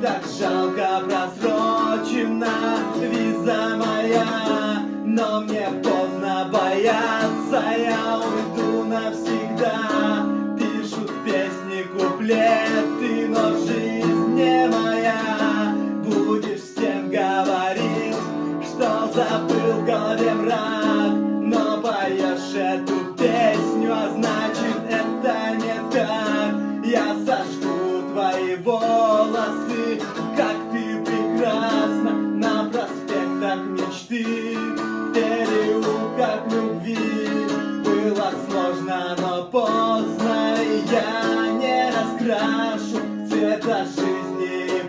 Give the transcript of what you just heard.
Так жалко просрочена виза моя, но мне поздно бояться, я уйду навсегда. Пишут песни, куплеты, но жизнь не моя. Будешь всем говорить, что забыл в голове мрак, но поешь эту песню, а значит это не так. Я сожгу твои волосы, как ты прекрасна, на проспектах мечты, в переулках любви. Было сложно, но поздно, и я не раскрашу цвета жизни и